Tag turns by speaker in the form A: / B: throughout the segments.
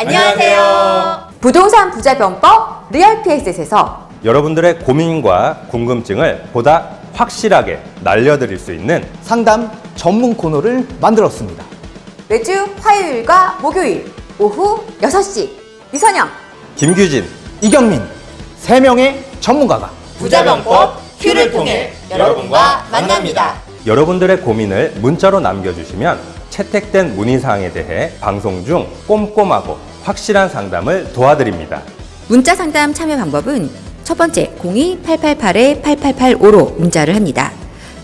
A: 안녕하세요. 부동산 부자병법 리얼피에셋에서
B: 여러분들의 고민과 궁금증을 보다 확실하게 날려드릴 수 있는
C: 상담 전문 코너를 만들었습니다.
A: 매주 화요일과 목요일 오후 6시 이선영,
B: 김규진,
C: 이경민 3명의 전문가가
A: 부자병법 큐를 통해 여러분과 만납니다.
B: 여러분들의 고민을 문자로 남겨주시면 채택된 문의사항에 대해 방송 중 꼼꼼하고 확실한 상담을 도와드립니다.
A: 문자 상담 참여 방법은 첫 번째 02-888-8885로 문자를 합니다.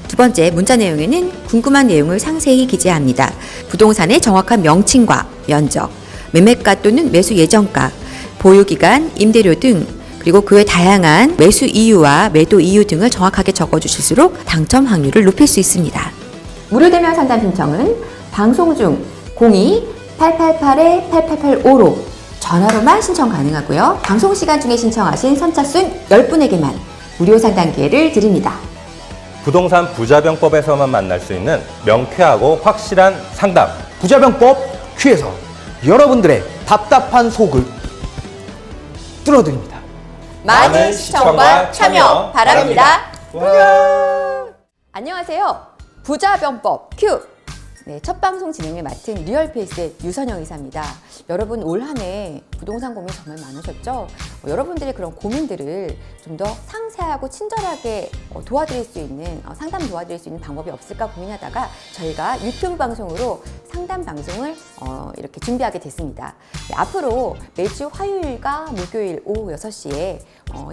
A: 두 번째 문자 내용에는 궁금한 내용을 상세히 기재합니다. 부동산의 정확한 명칭과 면적, 매매가 또는 매수 예정가, 보유기간, 임대료 등 그리고 그의 다양한 매수 이유와 매도 이유 등을 정확하게 적어주실수록 당첨 확률을 높일 수 있습니다. 무료 대면 상담 신청은 방송 중 02-888-8885로 전화로만 신청 가능하고요. 방송 시간 중에 신청하신 선착순 10분에게만 무료 상담 기회를 드립니다.
B: 부동산 부자병법에서만 만날 수 있는 명쾌하고 확실한 상담.
C: 부자병법 큐에서 여러분들의 답답한 속을 뚫어드립니다.
A: 많은 시청과 참여 바랍니다. 안녕하세요. 부자병법 큐! 네, 첫 방송 진행을 맡은 리얼페이스의 유선영 이사입니다. 여러분 올 한 해 부동산 고민 정말 많으셨죠? 여러분들의 그런 고민들을 좀 더 상세하고 친절하게 도와드릴 수 있는 상담 도와드릴 수 있는 방법이 없을까 고민하다가 저희가 유튜브 방송으로 상담 방송을 이렇게 준비하게 됐습니다. 네, 앞으로 매주 화요일과 목요일 오후 6시에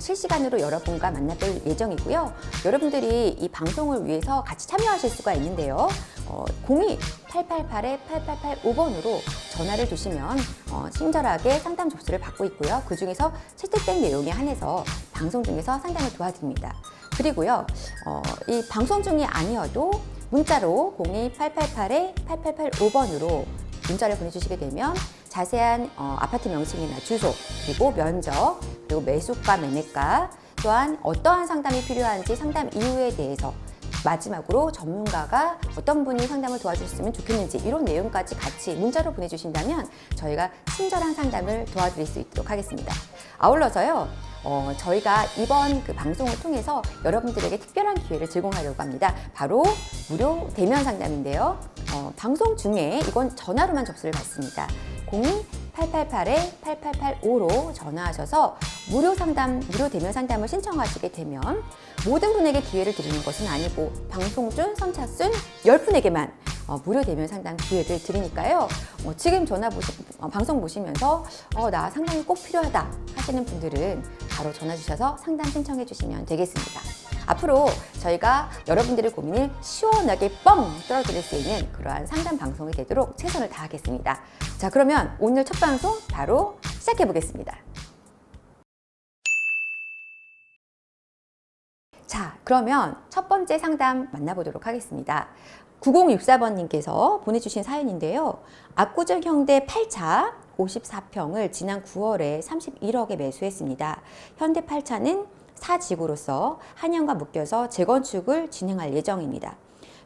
A: 실시간으로 여러분과 만나뵐 예정이고요. 여러분들이 이 방송을 위해서 같이 참여하실 수가 있는데요. 02-888-8885번으로 전화를 주시면 친절하게 상담 접수를 받고 있고요. 그 중에서 채택된 내용에 한해서 방송 중에서 상담을 도와드립니다. 그리고요, 이 방송 중이 아니어도 문자로 02-888-8885번으로 문자를 보내주시게 되면 자세한 아파트 명칭이나 주소, 그리고 면적, 그리고 매수가, 매매가, 또한 어떠한 상담이 필요한지 상담 이유에 대해서 마지막으로 전문가가 어떤 분이 상담을 도와주셨으면 좋겠는지 이런 내용까지 같이 문자로 보내주신다면 저희가 친절한 상담을 도와드릴 수 있도록 하겠습니다. 아울러서요, 저희가 이번 그 방송을 통해서 여러분들에게 특별한 기회를 제공하려고 합니다. 바로 무료 대면 상담인데요. 방송 중에 이건 전화로만 접수를 받습니다. 02-888-8885로 전화하셔서 무료 대면 상담을 신청하시게 되면 모든 분에게 기회를 드리는 것은 아니고 방송 중 선착순 10분에게만 무료 대면 상담 기회를 드리니까요. 지금 방송 보시면서 나 상담이 꼭 필요하다 하시는 분들은 바로 전화 주셔서 상담 신청해 주시면 되겠습니다. 앞으로 저희가 여러분들의 고민을 시원하게 뻥 뚫어드릴 수 있는 그러한 상담 방송이 되도록 최선을 다하겠습니다. 자, 그러면 오늘 첫 방송 바로 시작해 보겠습니다. 자, 그러면 첫 번째 상담 만나보도록 하겠습니다. 9064번님께서 보내주신 사연인데요. 압구정 현대 8차 54평을 지난 9월에 31억에 매수했습니다. 현대 8차는 사직으로서 한양과 묶여서 재건축을 진행할 예정입니다.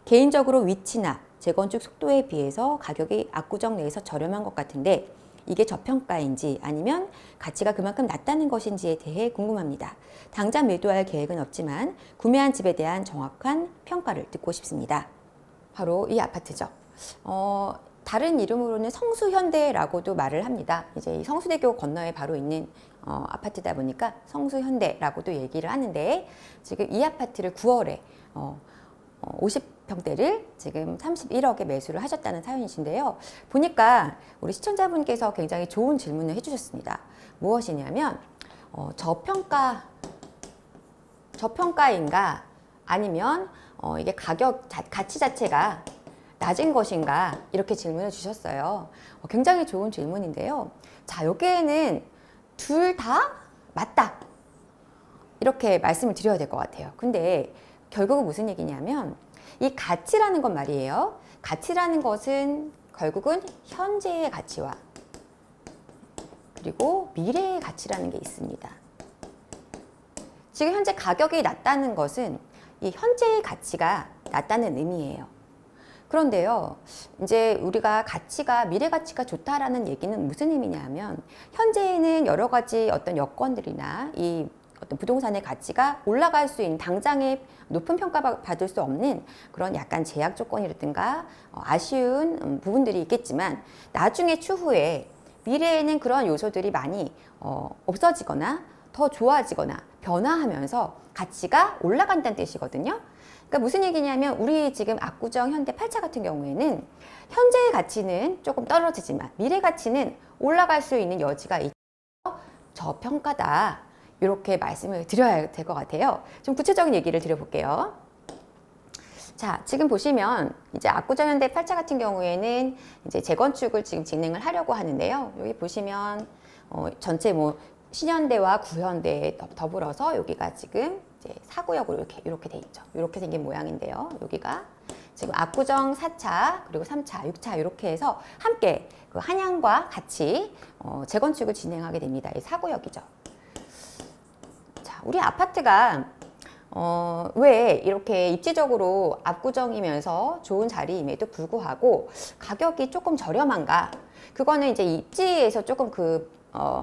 A: 개인적으로 위치나 재건축 속도에 비해서 가격이 압구정 내에서 저렴한 것 같은데 이게 저평가인지 아니면 가치가 그만큼 낮다는 것인지에 대해 궁금합니다. 당장 매도할 계획은 없지만 구매한 집에 대한 정확한 평가를 듣고 싶습니다. 바로 이 아파트죠. 다른 이름으로는 성수현대라고도 말을 합니다. 이제 이 성수대교 건너에 바로 있는 아파트다 보니까 성수현대라고도 얘기를 하는데 지금 이 아파트를 9월에 50평대를 지금 31억에 매수를 하셨다는 사연이신데요. 보니까 우리 시청자분께서 굉장히 좋은 질문을 해주셨습니다. 무엇이냐면 저평가인가 아니면 이게 가치 자체가 낮은 것인가 이렇게 질문을 주셨어요. 굉장히 좋은 질문인데요. 자, 여기에는 둘 다 맞다 이렇게 말씀을 드려야 될 것 같아요. 근데 결국은 무슨 얘기냐면 이 가치라는 건 말이에요. 가치라는 것은 결국은 현재의 가치와 그리고 미래의 가치라는 게 있습니다. 지금 현재 가격이 낮다는 것은 이 현재의 가치가 낮다는 의미예요. 그런데요, 이제 우리가 가치가, 미래 가치가 좋다라는 얘기는 무슨 의미냐면, 현재에는 여러 가지 어떤 여건들이나 이 어떤 부동산의 가치가 올라갈 수 있는, 당장에 높은 평가받을 수 없는 그런 약간 제약 조건이라든가 아쉬운 부분들이 있겠지만, 나중에 추후에 미래에는 그런 요소들이 많이 없어지거나 더 좋아지거나 변화하면서 가치가 올라간다는 뜻이거든요. 그러니까 무슨 얘기냐면, 우리 지금 압구정 현대 8차 같은 경우에는 현재의 가치는 조금 떨어지지만 미래 가치는 올라갈 수 있는 여지가 있어 저평가다, 이렇게 말씀을 드려야 될 것 같아요. 좀 구체적인 얘기를 드려볼게요. 자, 지금 보시면 이제 압구정 현대 8차 같은 경우에는 이제 재건축을 지금 진행을 하려고 하는데요. 여기 보시면 전체 뭐 신현대와 구현대 더불어서 여기가 지금 이제 4구역으로 이렇게 돼 있죠. 이렇게 생긴 모양인데요. 여기가 지금 압구정 4차 그리고 3차, 6차 이렇게 해서 함께 그 한양과 같이 재건축을 진행하게 됩니다. 이 4구역이죠. 자, 우리 아파트가 왜 이렇게 입지적으로 압구정이면서 좋은 자리임에도 불구하고 가격이 조금 저렴한가? 그거는 이제 입지에서 조금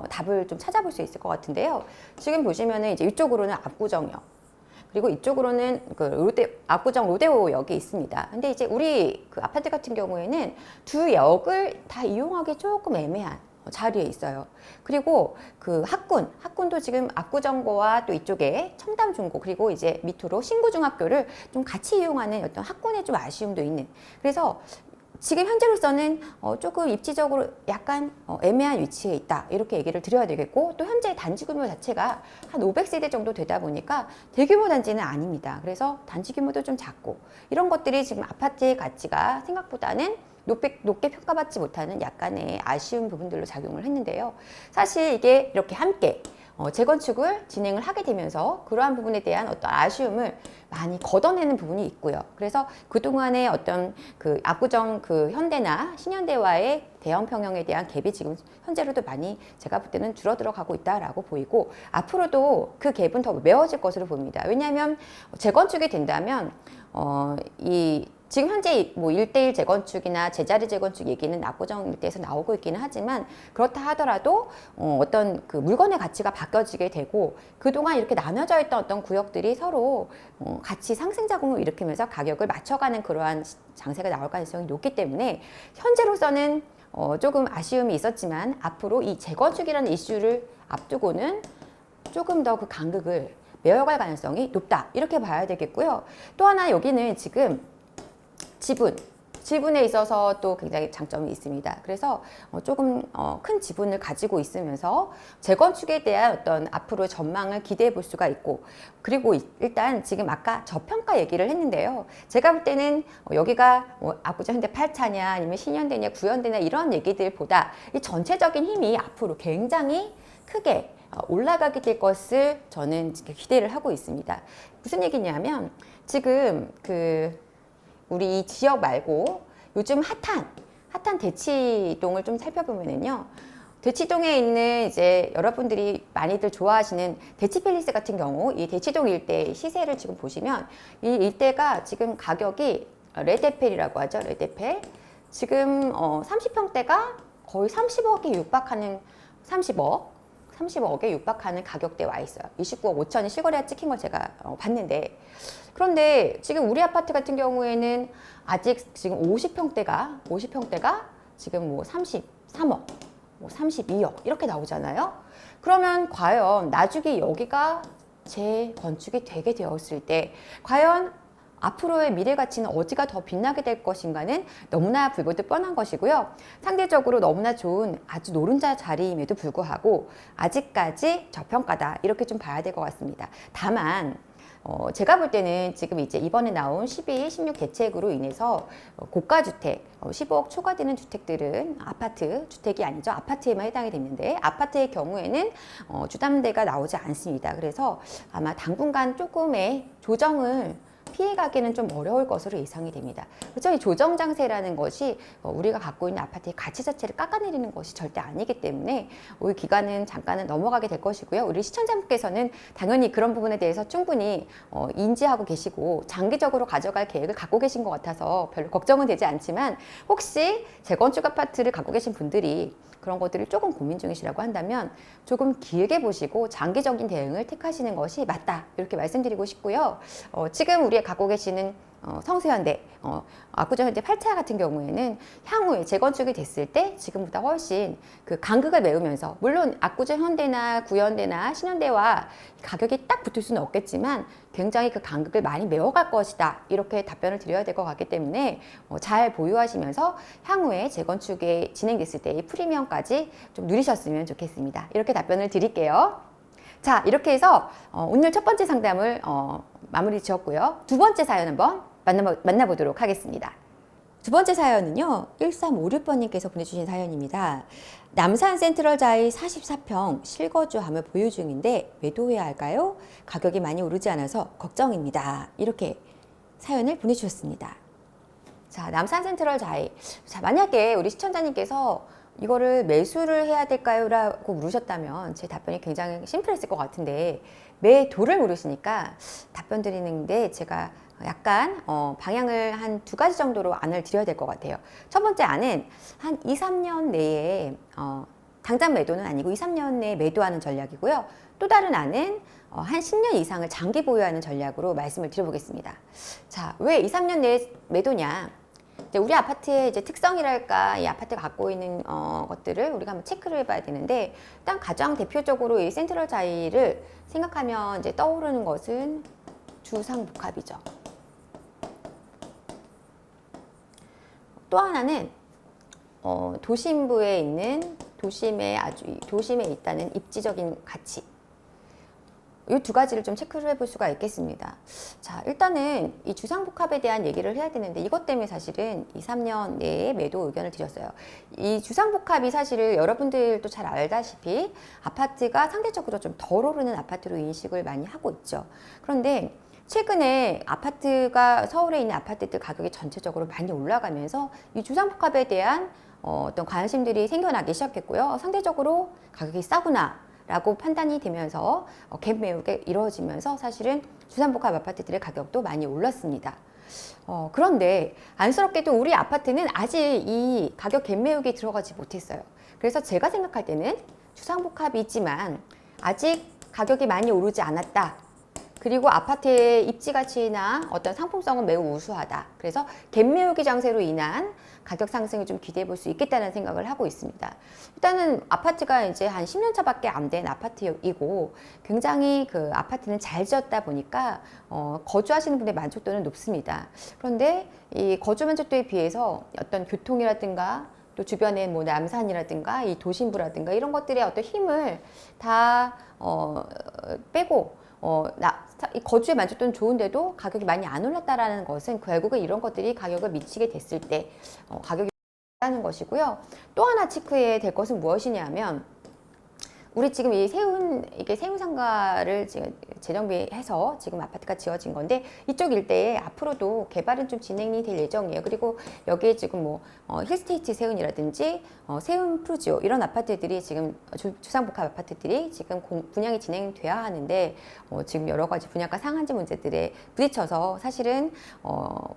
A: 답을 좀 찾아볼 수 있을 것 같은데요. 지금 보시면은 이제 이쪽으로는 압구정역, 그리고 이쪽으로는 압구정 로데오역이 있습니다. 근데 이제 우리 그 아파트 같은 경우에는 두 역을 다 이용하기 조금 애매한 자리에 있어요. 그리고 그 학군도 지금 압구정고와 또 이쪽에 청담중고, 그리고 이제 밑으로 신구중학교를 좀 같이 이용하는 어떤 학군의 좀 아쉬움도 있는, 그래서 지금 현재로서는 조금 입지적으로 약간 애매한 위치에 있다, 이렇게 얘기를 드려야 되겠고, 또 현재 단지 규모 자체가 한 500세대 정도 되다 보니까 대규모 단지는 아닙니다. 그래서 단지 규모도 좀 작고, 이런 것들이 지금 아파트의 가치가 생각보다는 높게 평가받지 못하는 약간의 아쉬운 부분들로 작용을 했는데요. 사실 이게 이렇게 함께 재건축을 진행을 하게 되면서 그러한 부분에 대한 어떤 아쉬움을 많이 걷어내는 부분이 있고요. 그래서 그동안의 어떤 그 압구정 그 현대나 신현대와의 대형 평형에 대한 갭이 지금 현재로도 많이 제가 볼 때는 줄어들어 가고 있다라고 보이고, 앞으로도 그 갭은 더 메워질 것으로 봅니다. 왜냐하면 재건축이 된다면 지금 현재 뭐 1:1 재건축이나 제자리 재건축 얘기는 압구정 일대에서 나오고 있기는 하지만, 그렇다 하더라도 어떤 그 물건의 가치가 바뀌어지게 되고, 그동안 이렇게 나눠져 있던 어떤 구역들이 서로 같이 상승작용을 일으키면서 가격을 맞춰가는 그러한 장세가 나올 가능성이 높기 때문에, 현재로서는 조금 아쉬움이 있었지만 앞으로 이 재건축이라는 이슈를 앞두고는 조금 더 그 간극을 메워갈 가능성이 높다, 이렇게 봐야 되겠고요. 또 하나, 여기는 지금 지분에 있어서 또 굉장히 장점이 있습니다. 그래서 조금 큰 지분을 가지고 있으면서 재건축에 대한 어떤 앞으로의 전망을 기대해 볼 수가 있고, 그리고 일단 지금 아까 저평가 얘기를 했는데요. 제가 볼 때는 여기가 압구정 현대 8차냐 아니면 신현대냐 구현대냐 이런 얘기들보다 이 전체적인 힘이 앞으로 굉장히 크게 올라가게 될 것을 저는 기대를 하고 있습니다. 무슨 얘기냐면, 지금 우리 이 지역 말고 요즘 핫한 대치동을 좀 살펴보면은요, 대치동에 있는 이제 여러분들이 많이들 좋아하시는 대치팰리스 같은 경우, 이 대치동 일대 시세를 지금 보시면 이 일대가 지금 가격이 레데펠이라고 하죠. 레데펠. 지금 30평대가 거의 30억에 육박하는 30억에 육박하는 가격대에 와 있어요. 29억 5천이 실거래가 찍힌 걸 제가 봤는데, 그런데 지금 우리 아파트 같은 경우에는 아직 지금 50평대가 지금 뭐 33억, 뭐 32억 이렇게 나오잖아요. 그러면 과연 나중에 여기가 재건축이 되게 되었을 때 과연 앞으로의 미래 가치는 어디가 더 빛나게 될 것인가는 너무나 불보듯 뻔한 것이고요. 상대적으로 너무나 좋은 아주 노른자 자리임에도 불구하고 아직까지 저평가다, 이렇게 좀 봐야 될 것 같습니다. 다만 제가 볼 때는 지금 이제 이번에 나온 12, 16 대책으로 인해서 고가주택, 15억 초과되는 주택들은 아파트, 주택이 아니죠. 아파트에만 해당이 됐는데, 아파트의 경우에는 주담대가 나오지 않습니다. 그래서 아마 당분간 조금의 조정을 피해가기는 좀 어려울 것으로 예상이 됩니다. 그렇죠? 이 조정장세라는 것이 우리가 갖고 있는 아파트의 가치 자체를 깎아내리는 것이 절대 아니기 때문에 이 기간은 잠깐은 넘어가게 될 것이고요. 우리 시청자분께서는 당연히 그런 부분에 대해서 충분히 인지하고 계시고 장기적으로 가져갈 계획을 갖고 계신 것 같아서 별로 걱정은 되지 않지만, 혹시 재건축 아파트를 갖고 계신 분들이 그런 것들을 조금 고민 중이시라고 한다면 조금 길게 보시고 장기적인 대응을 택하시는 것이 맞다, 이렇게 말씀드리고 싶고요. 지금 우리가 갖고 계시는 성수현대, 압구정현대 8차 같은 경우에는 향후에 재건축이 됐을 때 지금보다 훨씬 그 간극을 메우면서, 물론 압구정현대나 구현대나 신현대와 가격이 딱 붙을 수는 없겠지만 굉장히 그 간극을 많이 메워갈 것이다, 이렇게 답변을 드려야 될 것 같기 때문에 잘 보유하시면서 향후에 재건축이 진행됐을 때의 프리미엄까지 좀 누리셨으면 좋겠습니다. 이렇게 답변을 드릴게요. 자, 이렇게 해서 오늘 첫 번째 상담을 마무리 지었고요. 두 번째 사연 한번 만나보도록 하겠습니다. 두 번째 사연은요, 1356번님께서 보내주신 사연입니다. 남산 센트럴자이 44평 실거주함을 보유 중인데 매도해야 할까요? 가격이 많이 오르지 않아서 걱정입니다. 이렇게 사연을 보내주셨습니다. 자, 남산 센트럴자이. 자, 만약에 우리 시청자님께서 이거를 매수를 해야 될까요? 라고 물으셨다면 제 답변이 굉장히 심플했을 것 같은데, 매도를 물으시니까 답변 드리는데 제가 약간 방향을 한 두 가지 정도로 안을 드려야 될 것 같아요. 첫 번째 안은 한 2, 3년 내에 당장 매도는 아니고 2, 3년 내에 매도하는 전략이고요. 또 다른 안은 한 10년 이상을 장기 보유하는 전략으로 말씀을 드려보겠습니다. 자, 왜 2, 3년 내에 매도냐? 우리 아파트의 이제 특성이랄까, 이 아파트가 갖고 있는 것들을 우리가 한번 체크를 해봐야 되는데, 일단 가장 대표적으로 이 센트럴자이를 생각하면 이제 떠오르는 것은 주상복합이죠. 또 하나는 도심부에 있는 도심에 있다는 입지적인 가치. 이 두 가지를 좀 체크를 해볼 수가 있겠습니다. 자, 일단은 이 주상복합에 대한 얘기를 해야 되는데, 이것 때문에 사실은 2, 3년 내에 매도 의견을 드렸어요. 이 주상복합이 사실은 여러분들도 잘 알다시피 아파트가 상대적으로 좀 덜 오르는 아파트로 인식을 많이 하고 있죠. 그런데 최근에 아파트가, 서울에 있는 아파트들 가격이 전체적으로 많이 올라가면서 이 주상복합에 대한 어떤 관심들이 생겨나기 시작했고요. 상대적으로 가격이 싸구나 라고 판단이 되면서 갭 매우가 이루어지면서 사실은 주상복합 아파트들의 가격도 많이 올랐습니다. 그런데 안쓰럽게도 우리 아파트는 아직 이 가격 갭 매우기에 들어가지 못했어요. 그래서 제가 생각할 때는 주상복합이지만 아직 가격이 많이 오르지 않았다. 그리고 아파트의 입지 가치나 어떤 상품성은 매우 우수하다. 그래서 갭 매우기 장세로 인한 가격 상승을 좀 기대해 볼 수 있겠다는 생각을 하고 있습니다. 일단은 아파트가 이제 한 10년 차밖에 안 된 아파트이고, 굉장히 그 아파트는 잘 지었다 보니까 거주하시는 분의 만족도는 높습니다. 그런데 이 거주 만족도에 비해서 어떤 교통이라든가 또 주변에 뭐 남산이라든가 이 도심부라든가 이런 것들의 어떤 힘을 다 빼고 이 거주의 만족도는 좋은데도 가격이 많이 안 올랐다라는 것은 결국에 이런 것들이 가격을 미치게 됐을 때 가격이 올랐다는 것이고요. 또 하나 체크해야 될 것은 무엇이냐면, 우리 지금 이게 세운 상가를 지금 재정비해서 지금 아파트가 지어진 건데, 이쪽 일대에 앞으로도 개발은 좀 진행이 될 예정이에요. 그리고 여기에 지금 뭐 힐스테이트 세운이라든지 세운 프루지오 이런 아파트들이 지금 주상복합 아파트들이 지금 분양이 진행돼야 하는데, 지금 여러 가지 분양가 상한제 문제들에 부딪혀서 사실은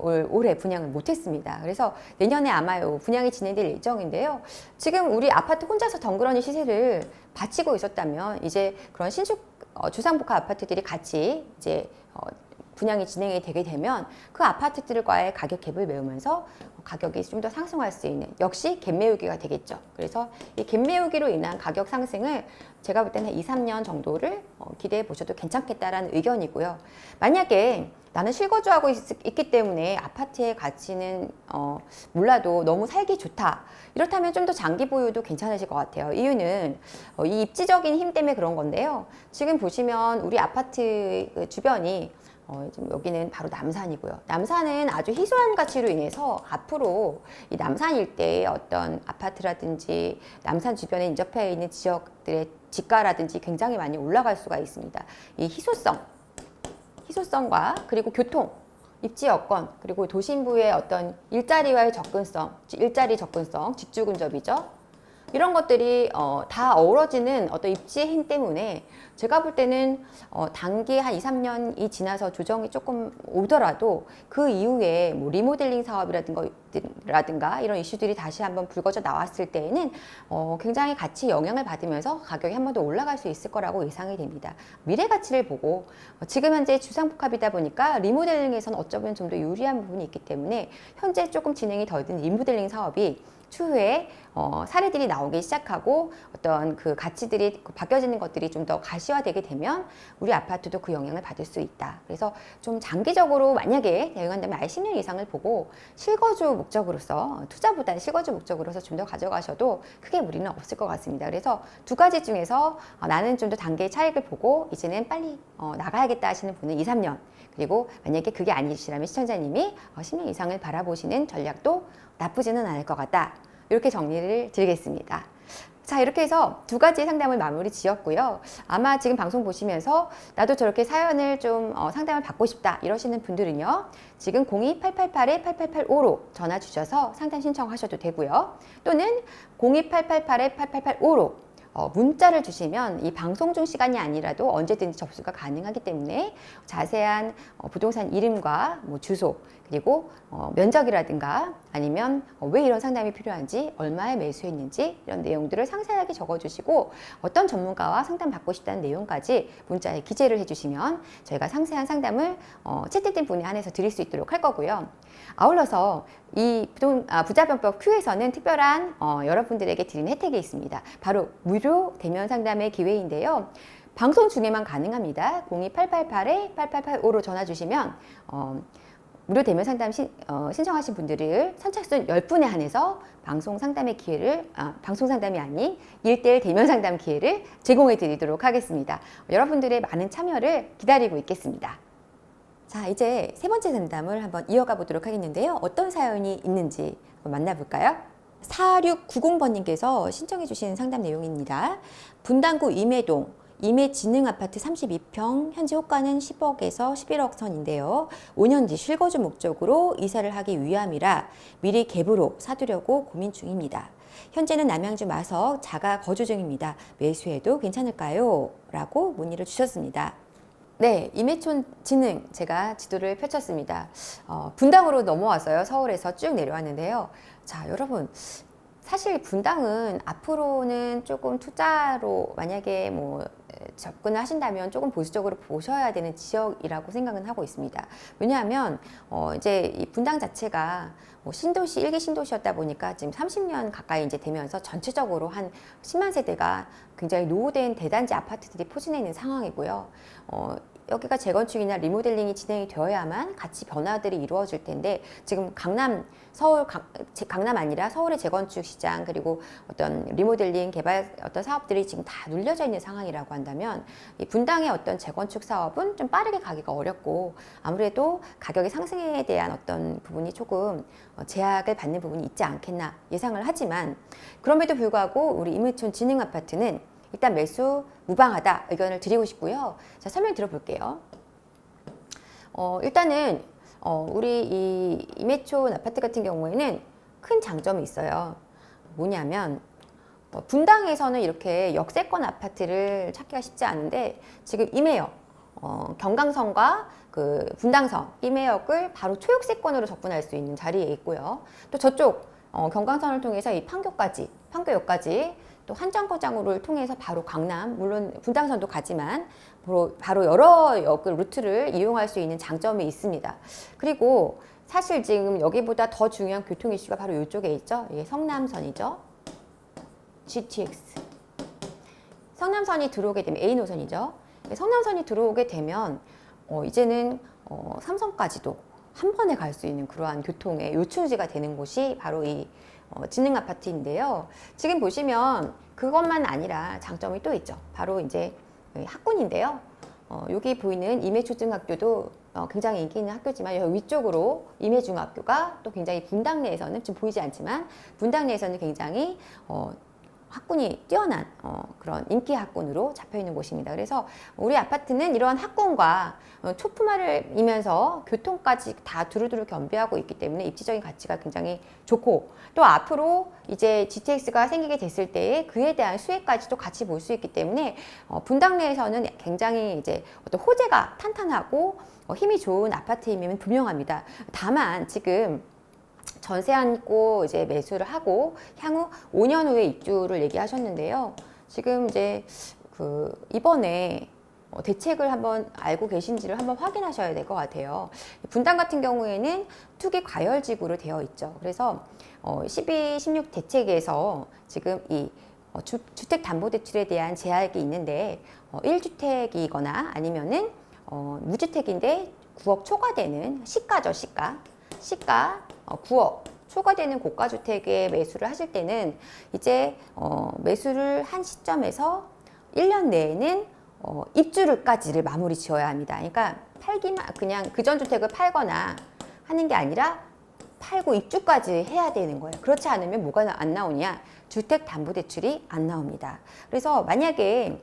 A: 올해 분양을 못했습니다. 그래서 내년에 아마요 분양이 진행될 예정인데요. 지금 우리 아파트 혼자서 덩그러니 시세를 바치고 있었다면 이제 그런 신축 주상복합 아파트들이 같이 이제 분양이 진행이 되게 되면 그 아파트들과의 가격 갭을 메우면서 가격이 좀 더 상승할 수 있는, 역시 갭 메우기가 되겠죠. 그래서 이 갭 메우기로 인한 가격 상승을 제가 볼 때는 2, 3년 정도를 기대해 보셔도 괜찮겠다라는 의견이고요. 만약에 나는 실거주하고 있기 때문에 아파트의 가치는 몰라도 너무 살기 좋다, 이렇다면 좀 더 장기 보유도 괜찮으실 것 같아요. 이유는 이 입지적인 힘 때문에 그런 건데요. 지금 보시면 우리 아파트 주변이 지금 여기는 바로 남산이고요. 남산은 아주 희소한 가치로 인해서 앞으로 이 남산 일대의 어떤 아파트라든지 남산 주변에 인접해 있는 지역들의 지가라든지 굉장히 많이 올라갈 수가 있습니다. 이 희소성과 그리고 교통, 입지 여건, 그리고 도심부의 어떤 일자리와의 접근성, 일자리 접근성, 직주 근접이죠. 이런 것들이 다 어우러지는 어떤 입지의 힘 때문에 제가 볼 때는 단기 한 2, 3년이 지나서 조정이 조금 오더라도 그 이후에 뭐 리모델링 사업이라든가 이런 이슈들이 다시 한번 불거져 나왔을 때에는 굉장히 같이 영향을 받으면서 가격이 한 번 더 올라갈 수 있을 거라고 예상이 됩니다. 미래 가치를 보고 지금 현재 주상복합이다 보니까 리모델링에서는 어쩌면 좀 더 유리한 부분이 있기 때문에 현재 조금 진행이 더딘 리모델링 사업이 추후에 사례들이 나오기 시작하고 어떤 그 가치들이 바뀌어지는 것들이 좀 더 가시화되게 되면 우리 아파트도 그 영향을 받을 수 있다. 그래서 좀 장기적으로 만약에 대응한다면 아예 10년 이상을 보고 실거주 목적으로서 투자보다는 실거주 목적으로서 좀 더 가져가셔도 크게 무리는 없을 것 같습니다. 그래서 두 가지 중에서 나는 좀 더 단계의 차익을 보고 이제는 빨리 나가야겠다 하시는 분은 2, 3년, 그리고 만약에 그게 아니시라면 시청자님이 10년 이상을 바라보시는 전략도 나쁘지는 않을 것 같다. 이렇게 정리를 드리겠습니다. 자, 이렇게 해서 두 가지 상담을 마무리 지었고요. 아마 지금 방송 보시면서 나도 저렇게 사연을 좀 상담을 받고 싶다 이러시는 분들은요. 지금 02-888-8885로 전화 주셔서 상담 신청하셔도 되고요. 또는 02-888-8885로 문자를 주시면 이 방송 중 시간이 아니라도 언제든지 접수가 가능하기 때문에 자세한 부동산 이름과 뭐 주소, 그리고 면적이라든가 아니면 왜 이런 상담이 필요한지, 얼마에 매수했는지 이런 내용들을 상세하게 적어주시고 어떤 전문가와 상담받고 싶다는 내용까지 문자에 기재를 해주시면 저희가 상세한 상담을 채택된 분에 한해서 드릴 수 있도록 할 거고요. 아울러서 이 부자병법 Q에서는 특별한 여러분들에게 드리는 혜택이 있습니다. 바로 무료 대면 상담의 기회인데요. 방송 중에만 가능합니다. 02-888-8885로 전화 주시면 무료 대면 상담 신청하신 분들을 선착순 10분에 한해서 방송 상담의 기회를, 방송 상담이 아닌 1:1 대면 상담 기회를 제공해 드리도록 하겠습니다. 여러분들의 많은 참여를 기다리고 있겠습니다. 자, 이제 세 번째 상담을 한번 이어가 보도록 하겠는데요. 어떤 사연이 있는지 한번 만나볼까요? 4690번님께서 신청해 주신 상담 내용입니다. 분당구 임해동 임해진흥아파트 32평, 현재 호가는 10억에서 11억 선인데요. 5년 뒤 실거주 목적으로 이사를 하기 위함이라 미리 갭으로 사두려고 고민 중입니다. 현재는 남양주 마석 자가 거주 중입니다. 매수해도 괜찮을까요? 라고 문의를 주셨습니다. 네, 임해촌 진흥 제가 지도를 펼쳤습니다. 분당으로 넘어왔어요. 서울에서 쭉 내려왔는데요. 자, 여러분, 사실 분당은 앞으로는 조금 투자로 만약에 뭐 접근을 하신다면 조금 보수적으로 보셔야 되는 지역이라고 생각은 하고 있습니다. 왜냐하면 이제 이 분당 자체가 뭐 신도시, 1기 신도시였다 보니까 지금 30년 가까이 이제 되면서 전체적으로 한 10만 세대가 굉장히 노후된 대단지 아파트들이 포진해 있는 상황이고요. 여기가 재건축이나 리모델링이 진행이 되어야만 같이 변화들이 이루어질 텐데 지금 강남 아니라 서울의 재건축 시장 그리고 어떤 리모델링 개발 어떤 사업들이 지금 다 눌려져 있는 상황이라고 한다면 이 분당의 어떤 재건축 사업은 좀 빠르게 가기가 어렵고 아무래도 가격의 상승에 대한 어떤 부분이 조금 제약을 받는 부분이 있지 않겠나 예상을 하지만 그럼에도 불구하고 우리 임해촌 진흥아파트는 일단 매수 무방하다 의견을 드리고 싶고요. 자, 설명 들어볼게요. 일단은 우리 이 임해촌 아파트 같은 경우에는 큰 장점이 있어요. 뭐냐면 분당에서는 이렇게 역세권 아파트를 찾기가 쉽지 않은데 지금 임해역 경강선과 그 분당선 임해역을 바로 초역세권으로 접근할 수 있는 자리에 있고요. 또 저쪽 경강선을 통해서 이 판교역까지 또 한정거장로를 통해서 바로 강남, 물론 분당선도 가지만 바로 여러 루트를 이용할 수 있는 장점이 있습니다. 그리고 사실 지금 여기보다 더 중요한 교통 이슈가 바로 이쪽에 있죠. 이게 성남선이죠. GTX. 성남선이 들어오게 되면 A 노선이죠. 성남선이 들어오게 되면 이제는 삼성까지도 한 번에 갈 수 있는 그러한 교통의 요충지가 되는 곳이 바로 이 진흥 아파트인데요. 지금 보시면 그것만 아니라 장점이 또 있죠. 바로 이제 학군인데요. 여기 보이는 임해초등학교도 굉장히 인기 있는 학교지만 여기 위쪽으로 임해중학교가 또 굉장히 분당 내에서는 지금 보이지 않지만 분당 내에서는 굉장히 학군이 뛰어난 그런 인기 학군으로 잡혀 있는 곳입니다. 그래서 우리 아파트는 이러한 학군과 초품화를이면서 교통까지 다 두루두루 겸비하고 있기 때문에 입지적인 가치가 굉장히 좋고, 또 앞으로 이제 GTX가 생기게 됐을 때 그에 대한 수혜까지도 같이 볼 수 있기 때문에 분당 내에서는 굉장히 이제 어떤 호재가 탄탄하고 힘이 좋은 아파트임은 분명합니다. 다만 지금 전세 안고 이제 매수를 하고 향후 5년 후에 입주를 얘기하셨는데요. 지금 이제 이번에 대책을 한번 알고 계신지를 한번 확인하셔야 될 것 같아요. 분당 같은 경우에는 투기 과열지구로 되어 있죠. 그래서 12, 16 대책에서 지금 이 주택담보대출에 대한 제약이 있는데 1주택이거나 아니면은 무주택인데 9억 초과되는 시가죠, 시가 9억 초과되는 고가주택에 매수를 하실 때는 이제 매수를 한 시점에서 1년 내에는 입주를까지를 마무리 지어야 합니다. 그러니까 그냥 그 전 주택을 팔거나 하는 게 아니라 팔고 입주까지 해야 되는 거예요. 그렇지 않으면 뭐가 안 나오냐? 주택담보대출이 안 나옵니다. 그래서 만약에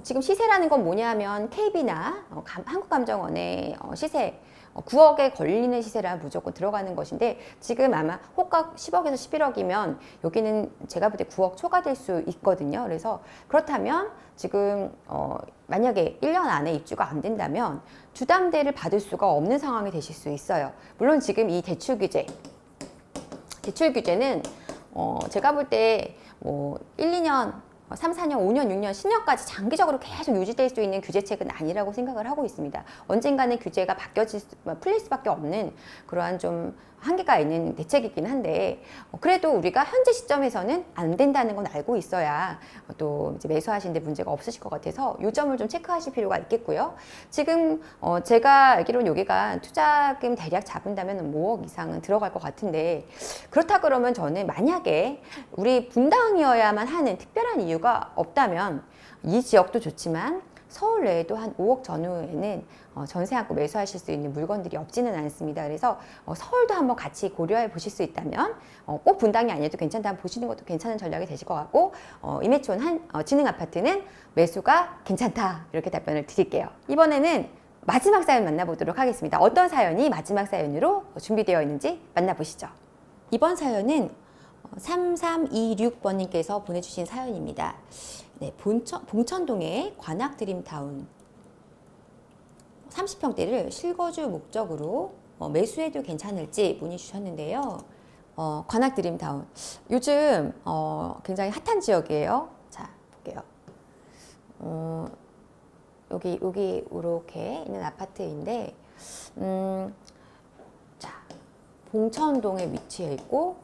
A: 지금 시세라는 건 뭐냐면 KB나 한국감정원의 시세 9억에 걸리는 시세라 무조건 들어가는 것인데, 지금 아마 호가 10억에서 11억이면 여기는 제가 볼 때 9억 초과될 수 있거든요. 그래서 그렇다면 지금 만약에 1년 안에 입주가 안 된다면 주담대를 받을 수가 없는 상황이 되실 수 있어요. 물론 지금 이 대출 규제는 제가 볼 때 뭐 1, 2년 3, 4년, 5년, 6년, 10년까지 장기적으로 계속 유지될 수 있는 규제책은 아니라고 생각을 하고 있습니다. 언젠가는 규제가 풀릴 수밖에 없는 그러한 좀 한계가 있는 대책이긴 한데, 그래도 우리가 현재 시점에서는 안 된다는 건 알고 있어야 또 이제 매수하시는데 문제가 없으실 것 같아서 이 점을 좀 체크하실 필요가 있겠고요. 지금 제가 알기로는 여기가 투자금 대략 잡은다면 5억 이상은 들어갈 것 같은데, 그렇다 그러면 저는 만약에 우리 분당이어야만 하는 특별한 이유가 없다면 이 지역도 좋지만 서울 내에도 한 5억 전후에는 전세 안고 매수하실 수 있는 물건들이 없지는 않습니다. 그래서 서울도 한번 같이 고려해 보실 수 있다면 꼭 분당이 아니어도 괜찮다면 보시는 것도 괜찮은 전략이 되실 것 같고, 임해촌 진흥 아파트는 매수가 괜찮다, 이렇게 답변을 드릴게요. 이번에는 마지막 사연 만나보도록 하겠습니다. 어떤 사연이 마지막 사연으로 준비되어 있는지 만나보시죠. 이번 사연은 3326번님께서 보내주신 사연입니다. 네, 봉천동의 관악드림타운 30평대를 실거주 목적으로 매수해도 괜찮을지 문의 주셨는데요. 관악드림타운 요즘 굉장히 핫한 지역이에요. 자, 볼게요. 여기 이렇게 있는 아파트인데, 자, 봉천동에 위치해 있고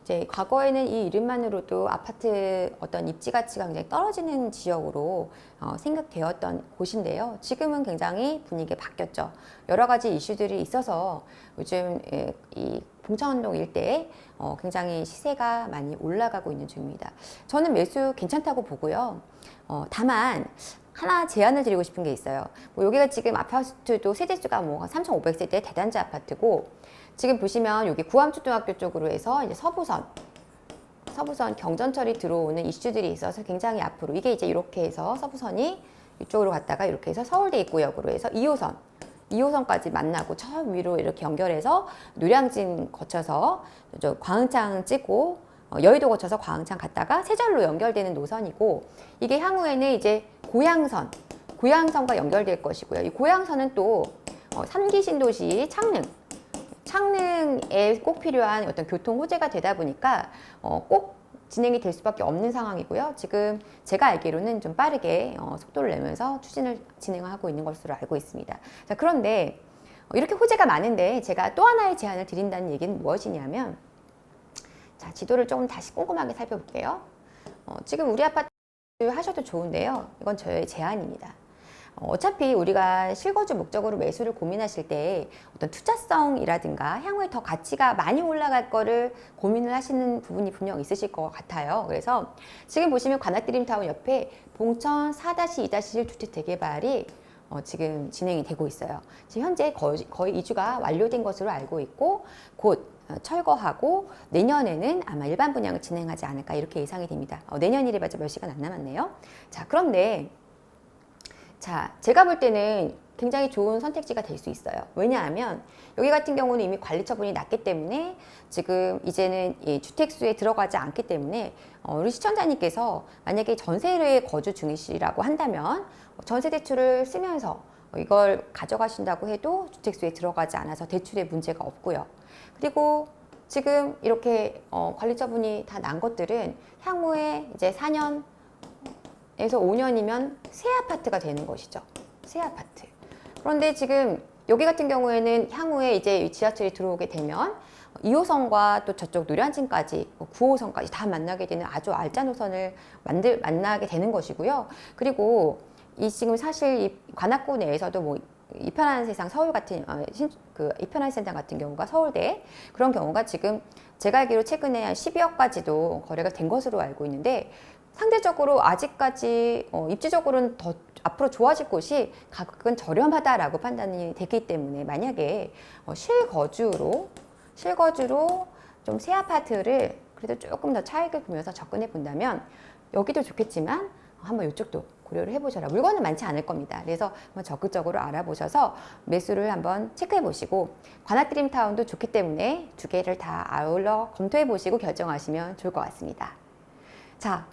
A: 이제 과거에는 이 이름만으로도 아파트 어떤 입지 가치가 굉장히 떨어지는 지역으로 생각되었던 곳인데요. 지금은 굉장히 분위기가 바뀌었죠. 여러 가지 이슈들이 있어서 요즘 이 봉천동 일대에 굉장히 시세가 많이 올라가고 있는 중입니다. 저는 매수 괜찮다고 보고요. 다만 하나 제안을 드리고 싶은 게 있어요. 여기가 지금 아파트도 세대수가 3,500세대 대단지 아파트고, 지금 보시면 여기 구암초등학교 쪽으로 해서 이제 서부선 경전철이 들어오는 이슈들이 있어서 굉장히 앞으로, 이게 이제 이렇게 해서 서부선이 이쪽으로 갔다가 이렇게 해서 서울대 입구역으로 해서 2호선까지 만나고 저 위로 이렇게 연결해서 노량진 거쳐서 광흥창 찍고 여의도 거쳐서 광흥창 갔다가 세절로 연결되는 노선이고, 이게 향후에는 이제 고양선과 연결될 것이고요. 이 고양선은 또 3기 신도시 창릉에 꼭 필요한 어떤 교통 호재가 되다 보니까 꼭 진행이 될 수밖에 없는 상황이고요. 지금 제가 알기로는 좀 빠르게 속도를 내면서 진행하고 있는 것으로 알고 있습니다. 자, 그런데 이렇게 호재가 많은데 제가 또 하나의 제안을 드린다는 얘기는 무엇이냐면, 자, 지도를 조금 다시 꼼꼼하게 살펴볼게요. 지금 우리 아파트 하셔도 좋은데요. 이건 저의 제안입니다. 어차피 우리가 실거주 목적으로 매수를 고민하실 때 어떤 투자성이라든가 향후에 더 가치가 많이 올라갈 거를 고민을 하시는 부분이 분명 있으실 것 같아요. 그래서 지금 보시면 관악드림타운 옆에 봉천 4-2-1 주택 재개발이 지금 진행이 되고 있어요. 지금 현재 거의 이주가 완료된 것으로 알고 있고, 곧 철거하고 내년에는 아마 일반 분양을 진행하지 않을까 이렇게 예상이 됩니다. 내년이래봤자 몇 시간 안 남았네요. 자, 그런데 자, 제가 볼 때는 굉장히 좋은 선택지가 될 수 있어요. 왜냐하면 여기 같은 경우는 이미 관리 처분이 났기 때문에 지금 이제는 이 주택수에 들어가지 않기 때문에 우리 시청자님께서 만약에 전세를 거주 중이시라고 한다면 전세 대출을 쓰면서 이걸 가져가신다고 해도 주택수에 들어가지 않아서 대출에 문제가 없고요. 그리고 지금 이렇게 관리 처분이 다 난 것들은 향후에 이제 4년 에서 5년이면 새 아파트가 되는 것이죠. 새 아파트. 그런데 지금 여기 같은 경우에는 향후에 이제 지하철이 들어오게 되면 2호선과 또 저쪽 노량진까지 9호선까지 다 만나게 되는 아주 알짜 노선을 만나게 되는 것이고요. 그리고 이 지금 사실 이 관악구 내에서도 뭐 이편한 세상 서울 같은 이편한 세상 같은 경우가 서울대 그런 경우가 지금 제가 알기로 최근에 한 12억까지도 거래가 된 것으로 알고 있는데 상대적으로 아직까지 입지적으로는 더 앞으로 좋아질 곳이 가격은 저렴하다라고 판단이 되기 때문에 만약에 실거주로 좀 새 아파트를 그래도 조금 더 차익을 보면서 접근해 본다면 여기도 좋겠지만 한번 이쪽도 고려를 해보셔라. 물건은 많지 않을 겁니다. 그래서 한번 적극적으로 알아보셔서 매수를 한번 체크해 보시고 관악드림타운도 좋기 때문에 두 개를 다 아울러 검토해 보시고 결정하시면 좋을 것 같습니다. 자,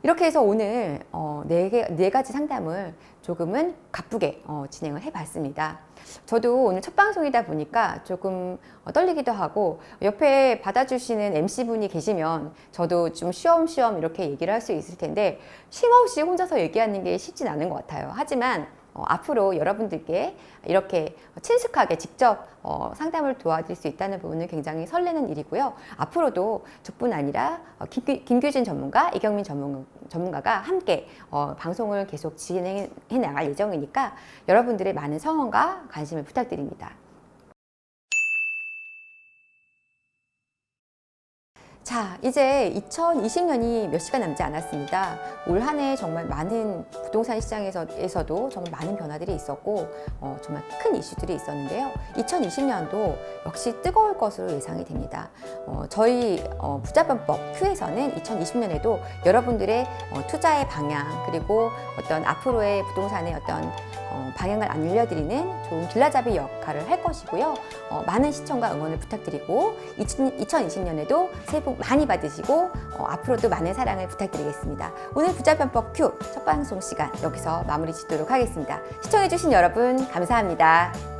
A: 이렇게 해서 오늘 네 가지 상담을 조금은 가쁘게 진행을 해봤습니다. 저도 오늘 첫 방송이다 보니까 조금 떨리기도 하고 옆에 받아주시는 MC분이 계시면 저도 좀 쉬엄쉬엄 이렇게 얘기를 할 수 있을 텐데 쉼없이 혼자서 얘기하는 게 쉽진 않은 것 같아요. 하지만 앞으로 여러분들께 이렇게 친숙하게 직접 상담을 도와드릴 수 있다는 부분은 굉장히 설레는 일이고요. 앞으로도 저뿐 아니라 김규진 전문가, 이경민 전문가가 함께 방송을 계속 진행해 나갈 예정이니까 여러분들의 많은 성원과 관심을 부탁드립니다. 자, 이제 2020년이 몇 시간 남지 않았습니다. 올 한 해 정말 많은 부동산 시장에서도 정말 많은 변화들이 있었고 정말 큰 이슈들이 있었는데요. 2020년도 역시 뜨거울 것으로 예상이 됩니다. 저희 부자변법 Q에서는 2020년에도 여러분들의 투자의 방향 그리고 어떤 앞으로의 부동산의 어떤 방향을 알려드리는 좋은 길라잡이 역할을 할 것이고요. 많은 시청과 응원을 부탁드리고 2020년에도 새해 복 많이 받으시고 앞으로도 많은 사랑을 부탁드리겠습니다. 오늘 부자변법 Q 첫 방송 시간 여기서 마무리 짓도록 하겠습니다. 시청해주신 여러분 감사합니다.